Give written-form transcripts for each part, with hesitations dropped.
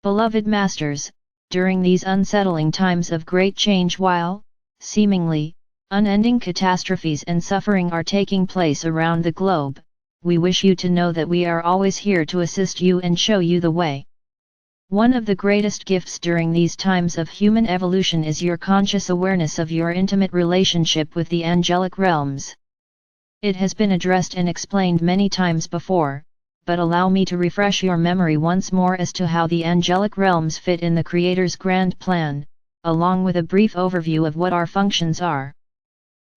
Beloved Masters, during these unsettling times of great change while, seemingly, unending catastrophes and suffering are taking place around the globe, we wish you to know that we are always here to assist you and show you the way. One of the greatest gifts during these times of human evolution is your conscious awareness of your intimate relationship with the angelic realms. It has been addressed and explained many times before, but allow me to refresh your memory once more as to how the angelic realms fit in the Creator's grand plan, along with a brief overview of what our functions are.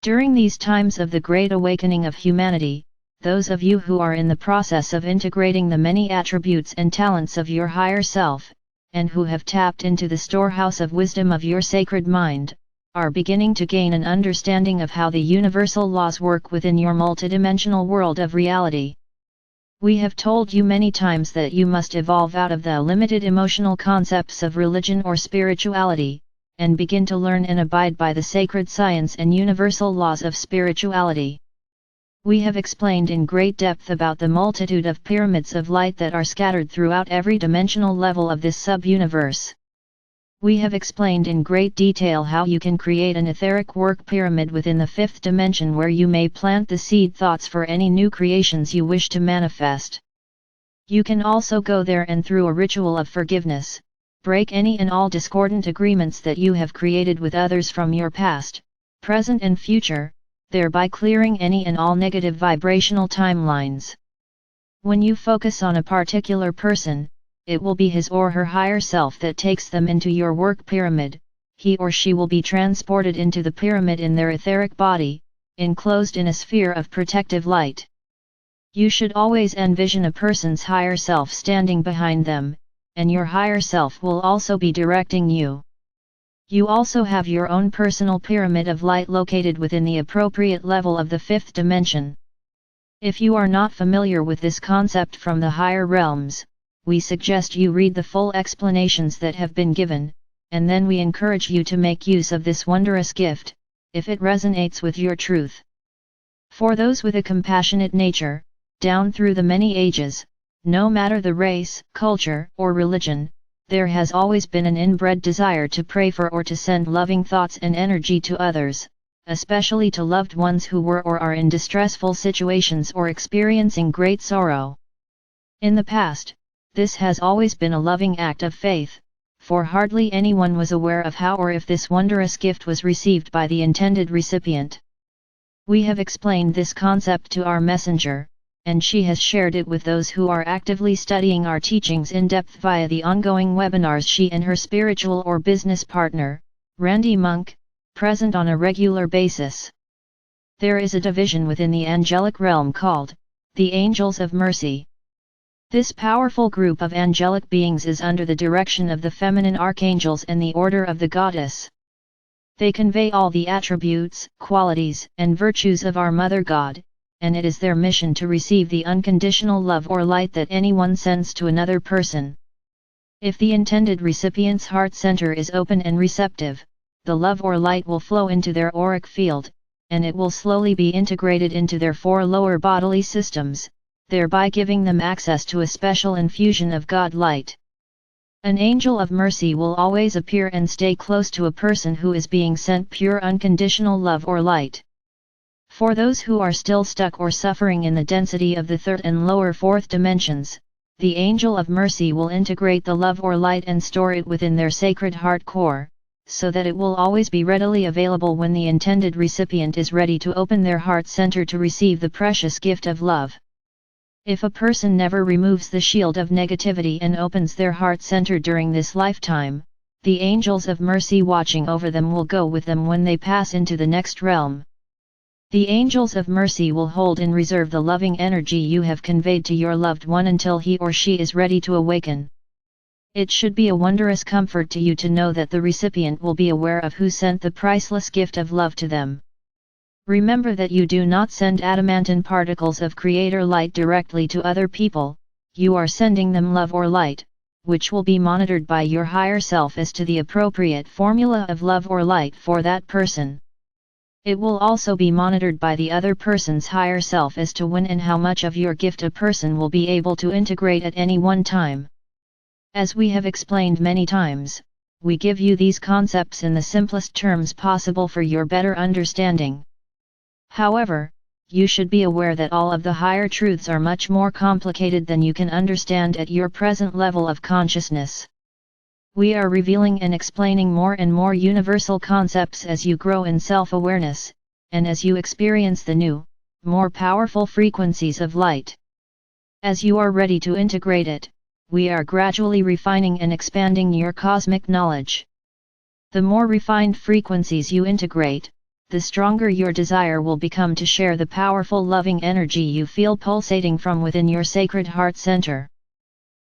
During these times of the great awakening of humanity, those of you who are in the process of integrating the many attributes and talents of your higher self, and who have tapped into the storehouse of wisdom of your sacred mind, are beginning to gain an understanding of how the universal laws work within your multidimensional world of reality. We have told you many times that you must evolve out of the limited emotional concepts of religion or spirituality, and begin to learn and abide by the sacred science and universal laws of spirituality. We have explained in great depth about the multitude of pyramids of light that are scattered throughout every dimensional level of this sub-universe. We have explained in great detail how you can create an etheric work pyramid within the fifth dimension where you may plant the seed thoughts for any new creations you wish to manifest. You can also go there and through a ritual of forgiveness, break any and all discordant agreements that you have created with others from your past, present and future, thereby clearing any and all negative vibrational timelines. When you focus on a particular person, it will be his or her higher self that takes them into your work pyramid. He or she will be transported into the pyramid in their etheric body, enclosed in a sphere of protective light. You should always envision a person's higher self standing behind them, and your higher self will also be directing you. You also have your own personal pyramid of light located within the appropriate level of the fifth dimension. If you are not familiar with this concept from the higher realms, we suggest you read the full explanations that have been given, and then we encourage you to make use of this wondrous gift, if it resonates with your truth. For those with a compassionate nature, down through the many ages, no matter the race, culture, or religion, there has always been an inbred desire to pray for or to send loving thoughts and energy to others, especially to loved ones who were or are in distressful situations or experiencing great sorrow. In the past, this has always been a loving act of faith, for hardly anyone was aware of how or if this wondrous gift was received by the intended recipient. We have explained this concept to our messenger, and she has shared it with those who are actively studying our teachings in depth via the ongoing webinars she and her spiritual or business partner, Randy Monk, present on a regular basis. There is a division within the angelic realm called the Angels of Mercy. This powerful group of angelic beings is under the direction of the feminine archangels and the order of the goddess. They convey all the attributes, qualities, and virtues of our Mother God, and it is their mission to receive the unconditional love or light that anyone sends to another person. If the intended recipient's heart center is open and receptive, the love or light will flow into their auric field, and it will slowly be integrated into their 4 lower bodily systems, thereby giving them access to a special infusion of God light. An angel of mercy will always appear and stay close to a person who is being sent pure unconditional love or light. For those who are still stuck or suffering in the density of the third and lower fourth dimensions, the angel of mercy will integrate the love or light and store it within their sacred heart core, so that it will always be readily available when the intended recipient is ready to open their heart center to receive the precious gift of love. If a person never removes the shield of negativity and opens their heart center during this lifetime, the angels of mercy watching over them will go with them when they pass into the next realm. The angels of mercy will hold in reserve the loving energy you have conveyed to your loved one until he or she is ready to awaken. It should be a wondrous comfort to you to know that the recipient will be aware of who sent the priceless gift of love to them. Remember that you do not send adamantine particles of Creator light directly to other people, you are sending them love or light, which will be monitored by your higher self as to the appropriate formula of love or light for that person. It will also be monitored by the other person's higher self as to when and how much of your gift a person will be able to integrate at any one time. As we have explained many times, we give you these concepts in the simplest terms possible for your better understanding. However, you should be aware that all of the higher truths are much more complicated than you can understand at your present level of consciousness. We are revealing and explaining more and more universal concepts as you grow in self-awareness, and as you experience the new, more powerful frequencies of light. As you are ready to integrate it, we are gradually refining and expanding your cosmic knowledge. The more refined frequencies you integrate, the stronger your desire will become to share the powerful loving energy you feel pulsating from within your sacred heart center.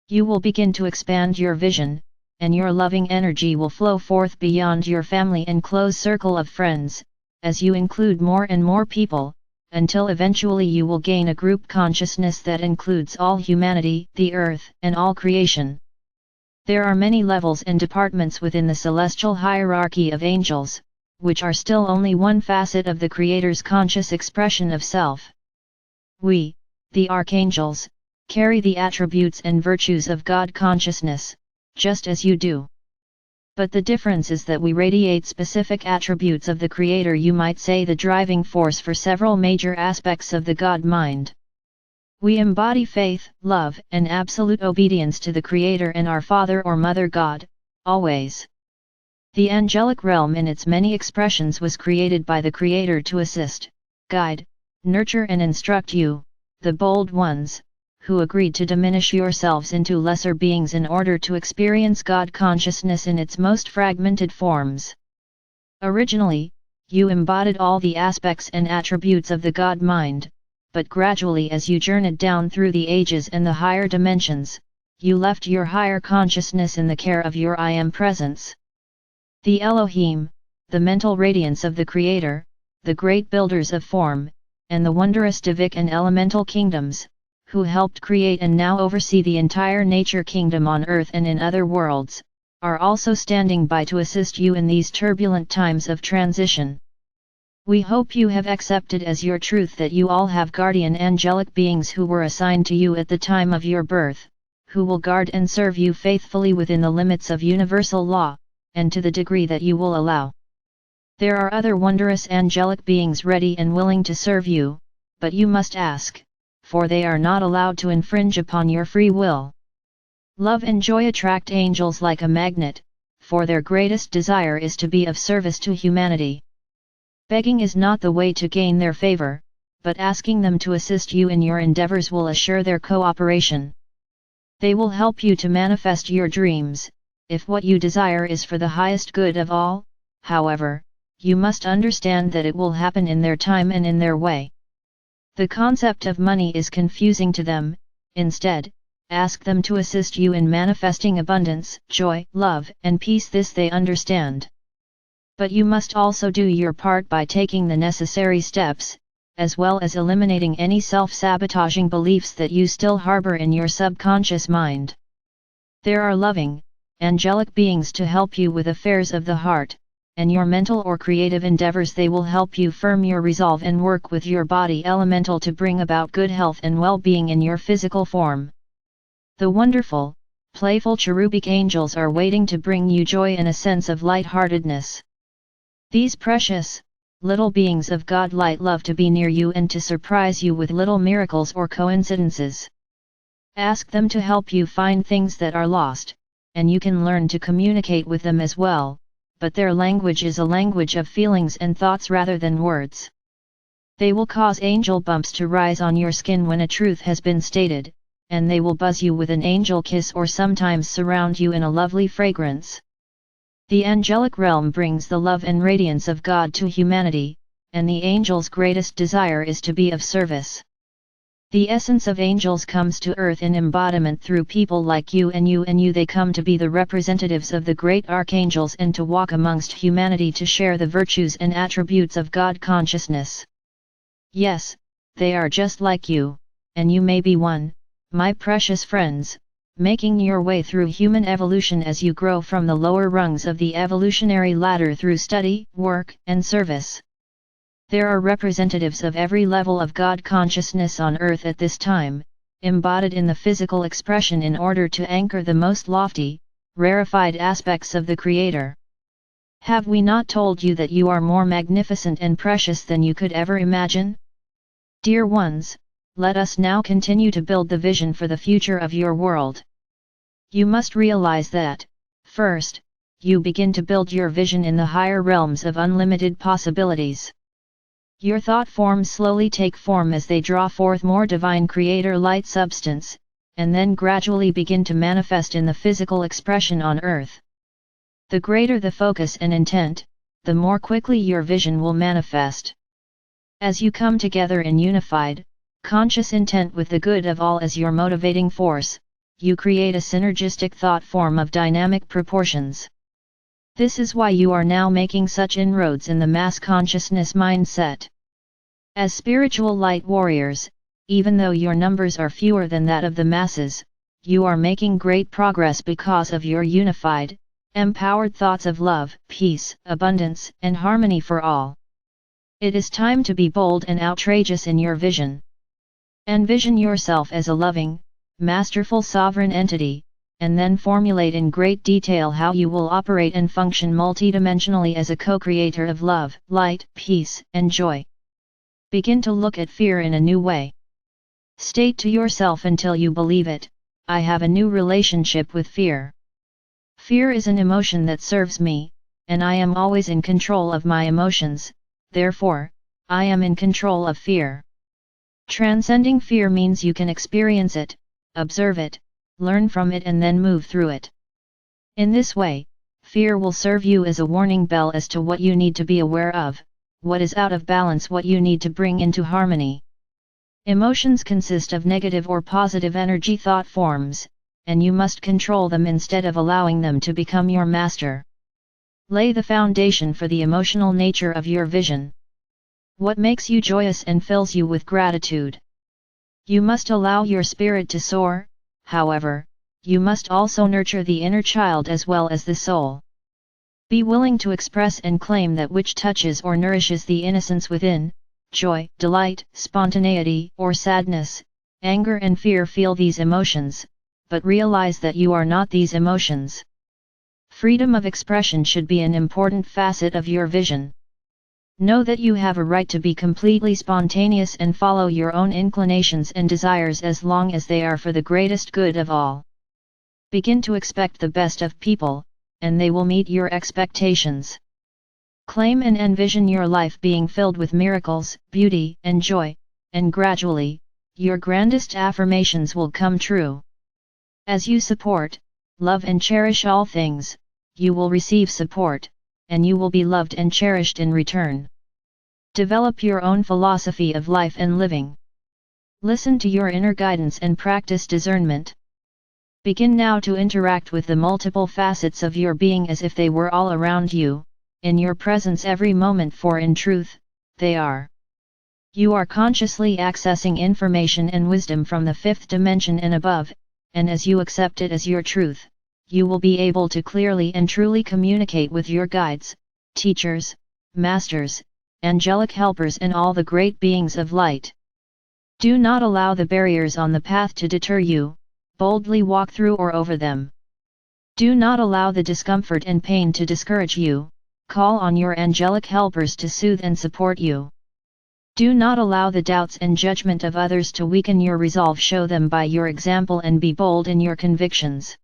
You will begin to expand your vision, and your loving energy will flow forth beyond your family and close circle of friends, as you include more and more people, until eventually you will gain a group consciousness that includes all humanity, the earth, and all creation. There are many levels and departments within the celestial hierarchy of angels, which are still only one facet of the Creator's conscious expression of self. We, the archangels, carry the attributes and virtues of God consciousness, just as you do. But the difference is that we radiate specific attributes of the Creator, you might say the driving force for several major aspects of the God mind. We embody faith, love, and absolute obedience to the Creator and our Father or Mother God, always. The angelic realm in its many expressions was created by the Creator to assist, guide, nurture and instruct you, the bold ones, who agreed to diminish yourselves into lesser beings in order to experience God consciousness in its most fragmented forms. Originally, you embodied all the aspects and attributes of the God mind, but gradually as you journeyed down through the ages and the higher dimensions, you left your higher consciousness in the care of your I Am presence. The Elohim, the mental radiance of the Creator, the great builders of form, and the wondrous Divic and elemental kingdoms, who helped create and now oversee the entire nature kingdom on earth and in other worlds, are also standing by to assist you in these turbulent times of transition. We hope you have accepted as your truth that you all have guardian angelic beings who were assigned to you at the time of your birth, who will guard and serve you faithfully within the limits of universal law, and to the degree that you will allow. There are other wondrous angelic beings ready and willing to serve you, but you must ask, for they are not allowed to infringe upon your free will. Love and joy attract angels like a magnet, for their greatest desire is to be of service to humanity. Begging is not the way to gain their favor, but asking them to assist you in your endeavors will assure their cooperation. They will help you to manifest your dreams, if what you desire is for the highest good of all. However, you must understand that it will happen in their time and in their way. The concept of money is confusing to them. Instead, ask them to assist you in manifesting abundance, joy, love, and peace. This they understand. But you must also do your part by taking the necessary steps, as well as eliminating any self-sabotaging beliefs that you still harbor in your subconscious mind. There are loving, angelic beings to help you with affairs of the heart, and your mental or creative endeavors. They will help you firm your resolve and work with your body elemental to bring about good health and well-being in your physical form. The wonderful, playful cherubic angels are waiting to bring you joy and a sense of light-heartedness. These precious, little beings of God light love to be near you and to surprise you with little miracles or coincidences. Ask them to help you find things that are lost, and you can learn to communicate with them as well, but their language is a language of feelings and thoughts rather than words. They will cause angel bumps to rise on your skin when a truth has been stated, and they will buzz you with an angel kiss or sometimes surround you in a lovely fragrance. The angelic realm brings the love and radiance of God to humanity, and the angel's greatest desire is to be of service. The essence of angels comes to earth in embodiment through people like you and you. They come to be the representatives of the great archangels and to walk amongst humanity to share the virtues and attributes of God consciousness. Yes, they are just like you, and you may be one, my precious friends, making your way through human evolution as you grow from the lower rungs of the evolutionary ladder through study, work, and service. There are representatives of every level of God consciousness on earth at this time, embodied in the physical expression in order to anchor the most lofty, rarefied aspects of the Creator. Have we not told you that you are more magnificent and precious than you could ever imagine? Dear ones, let us now continue to build the vision for the future of your world. You must realize that, first, you begin to build your vision in the higher realms of unlimited possibilities. Your thought forms slowly take form as they draw forth more divine creator light substance, and then gradually begin to manifest in the physical expression on earth. The greater the focus and intent, the more quickly your vision will manifest. As you come together in unified, conscious intent with the good of all as your motivating force, you create a synergistic thought form of dynamic proportions. This is why you are now making such inroads in the mass consciousness mindset. As spiritual light warriors, even though your numbers are fewer than that of the masses, you are making great progress because of your unified, empowered thoughts of love, peace, abundance, and harmony for all. It is time to be bold and outrageous in your vision. Envision yourself as a loving, masterful sovereign entity, and then formulate in great detail how you will operate and function multidimensionally as a co-creator of love, light, peace, and joy. Begin to look at fear in a new way. State to yourself until you believe it, I have a new relationship with fear. Fear is an emotion that serves me, and I am always in control of my emotions, therefore, I am in control of fear. Transcending fear means you can experience it, observe it, learn from it and then move through it. In this way, fear will serve you as a warning bell as to what you need to be aware of, what is out of balance, what you need to bring into harmony. Emotions consist of negative or positive energy thought forms, and you must control them instead of allowing them to become your master. Lay the foundation for the emotional nature of your vision. What makes you joyous and fills you with gratitude? You must allow your spirit to soar, however, you must also nurture the inner child as well as the soul. Be willing to express and claim that which touches or nourishes the innocence within, joy, delight, spontaneity, or sadness, anger and fear. Feel these emotions, but realize that you are not these emotions. Freedom of expression should be an important facet of your vision. Know that you have a right to be completely spontaneous and follow your own inclinations and desires as long as they are for the greatest good of all. Begin to expect the best of people, and they will meet your expectations. Claim and envision your life being filled with miracles, beauty, and joy, and gradually, your grandest affirmations will come true. As you support, love and cherish all things, you will receive support, and you will be loved and cherished in return. Develop your own philosophy of life and living. Listen to your inner guidance and practice discernment. Begin now to interact with the multiple facets of your being as if they were all around you, in your presence every moment, for in truth, they are. You are consciously accessing information and wisdom from the fifth dimension and above, and as you accept it as your truth, you will be able to clearly and truly communicate with your guides, teachers, masters, angelic helpers and all the great beings of light. Do not allow the barriers on the path to deter you, boldly walk through or over them. Do not allow the discomfort and pain to discourage you, call on your angelic helpers to soothe and support you. Do not allow the doubts and judgment of others to weaken your resolve, show them by your example and be bold in your convictions.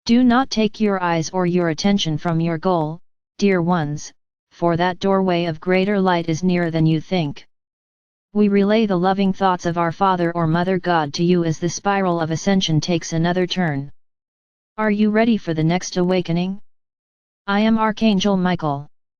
Do not take your eyes or your attention from your goal, dear ones, for that doorway of greater light is nearer than you think. We relay the loving thoughts of our Father or Mother God to you as the spiral of ascension takes another turn. Are you ready for the next awakening? I am Archangel Michael.